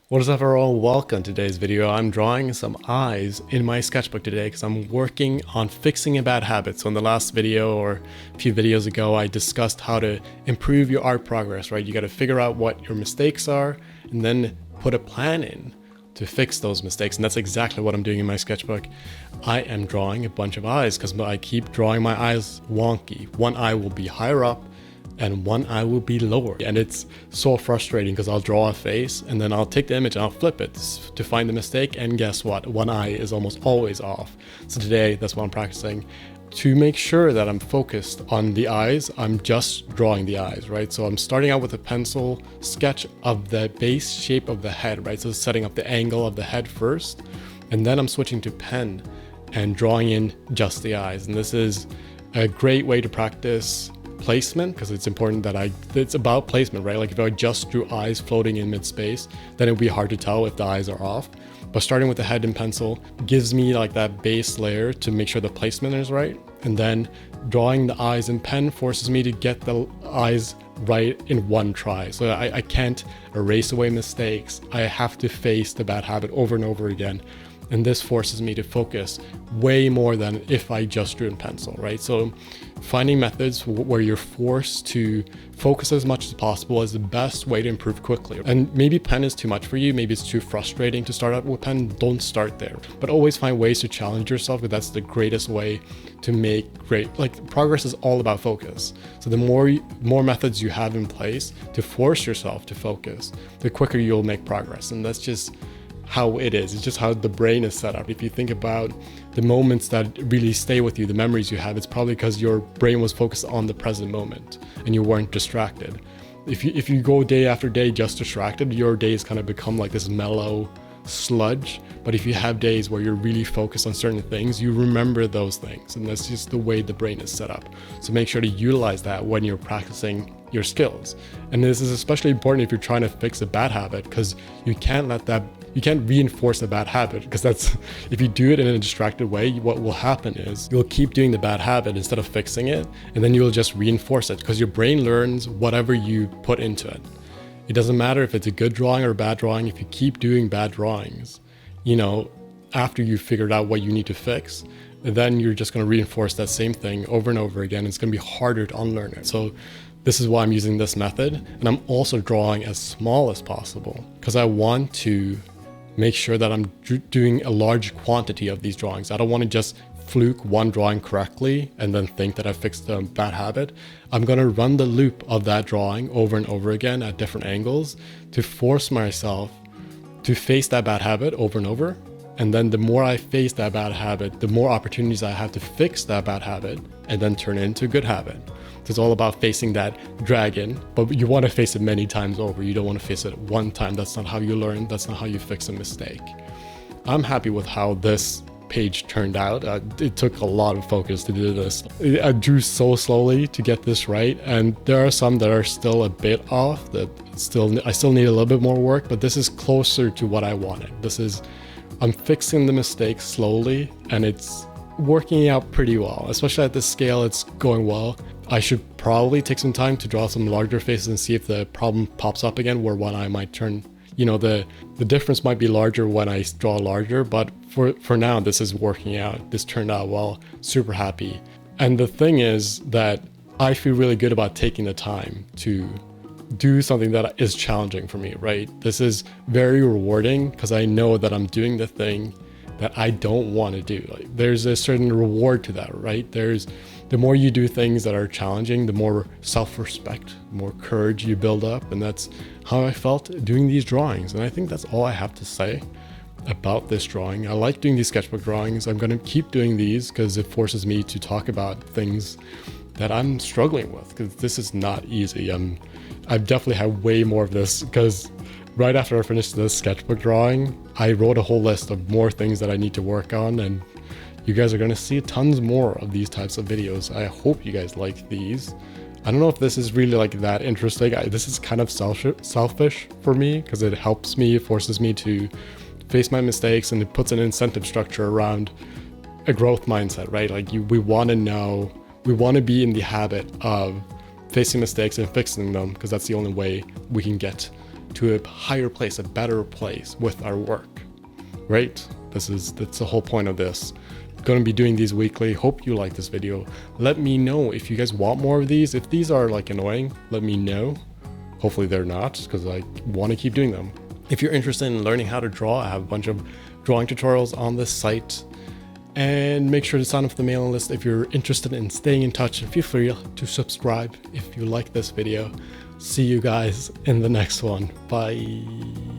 What is up everyone, welcome to today's video. I'm drawing some eyes in my sketchbook today because I'm working on fixing a bad habit. So in the last video or a few videos ago, I discussed how to improve your art progress, right? You got to figure out what your mistakes are and then put a plan in to fix those mistakes. And that's exactly what I'm doing in my sketchbook. I am drawing a bunch of eyes because I keep drawing my eyes wonky. One eye will be higher up and one eye will be lower. And it's so frustrating because I'll draw a face and then I'll take the image and I'll flip it to find the mistake. And guess what? One eye is almost always off. So today, that's what I'm practicing. To make sure that I'm focused on the eyes, I'm just drawing the eyes, right? So I'm starting out with a pencil sketch of the base shape of the head, right? So setting up the angle of the head first, and then I'm switching to pen and drawing in just the eyes. And this is a great way to practice placement because it's important that it's about placement, right? Like if I just drew eyes floating in mid-space, then it would be hard to tell if the eyes are off. But starting with the head and pencil gives me like that base layer to make sure the placement is right. And then drawing the eyes in pen forces me to get the eyes right in one try. So I can't erase away mistakes. I have to face the bad habit over and over again. And this forces me to focus way more than if I just drew in pencil, right? So finding methods where you're forced to focus as much as possible is the best way to improve quickly. And maybe pen is too much for you. Maybe it's too frustrating to start out with pen. Don't start there, but always find ways to challenge yourself because that's the greatest way to make great, like progress is all about focus. So the more methods you have in place to force yourself to focus, the quicker you'll make progress. And that's just how it is. It's just how the brain is set up. If you think about the moments that really stay with you, the memories you have, it's probably because your brain was focused on the present moment and you weren't distracted. If you go day after day just distracted, your days kind of become like this mellow sludge. But if you have days where you're really focused on certain things, you remember those things. And that's just the way the brain is set up. So make sure to utilize that when you're practicing your skills. And this is especially important if you're trying to fix a bad habit, because you can't reinforce a bad habit, because that's, if you do it in a distracted way, what will happen is you'll keep doing the bad habit instead of fixing it, and then you'll just reinforce it because your brain learns whatever you put into it. It doesn't matter if it's a good drawing or a bad drawing. If you keep doing bad drawings, after you've figured out what you need to fix, then you're just going to reinforce that same thing over and over again. It's going to be harder to unlearn it. So this is why I'm using this method. And I'm also drawing as small as possible because I want to make sure that I'm doing a large quantity of these drawings. I don't want to just fluke one drawing correctly and then think that I fixed the bad habit. I'm going to run the loop of that drawing over and over again at different angles to force myself to face that bad habit over and over. And then the more I face that bad habit, the more opportunities I have to fix that bad habit and then turn it into a good habit. So it's all about facing that dragon, but you want to face it many times over. You don't want to face it one time. That's not how you learn. That's not how you fix a mistake. I'm happy with how this page turned out. It took a lot of focus to do this. I drew so slowly to get this right, and there are some that are still a bit off that I still need a little bit more work, but this is closer to what I wanted. I'm fixing the mistakes slowly and it's working out pretty well, especially at this scale. It's going well. I should probably take some time to draw some larger faces and see if the problem pops up again where one eye might turn, the difference might be larger when I draw larger, but for now, this is working out. This turned out well, super happy. And the thing is that I feel really good about taking the time to do something that is challenging for me, right? This is very rewarding because I know that I'm doing the thing that I don't want to do. Like, there's a certain reward to that, right? The more you do things that are challenging, the more self-respect, the more courage you build up. And that's how I felt doing these drawings. And I think that's all I have to say about this drawing. I like doing these sketchbook drawings. I'm going to keep doing these because it forces me to talk about things that I'm struggling with, because this is not easy. I've definitely had way more of this because right after I finished this sketchbook drawing, I wrote a whole list of more things that I need to work on, and you guys are going to see tons more of these types of videos. I hope you guys like these. I don't know if this is really like that interesting. This is kind of selfish for me because it helps me, it forces me to face my mistakes, and it puts an incentive structure around a growth mindset, right? Like we want to be in the habit of facing mistakes and fixing them, because that's the only way we can get to a higher place, a better place with our work, right? That's the whole point of this. Going to be doing these weekly. Hope you like this video. Let me know if you guys want more of these. If these are like annoying, let me know. Hopefully they're not, because I want to keep doing them. If you're interested in learning how to draw, I have a bunch of drawing tutorials on this site. And make sure to sign up for the mailing list if you're interested in staying in touch, and feel free to subscribe if you like this video. See you guys in the next one. Bye.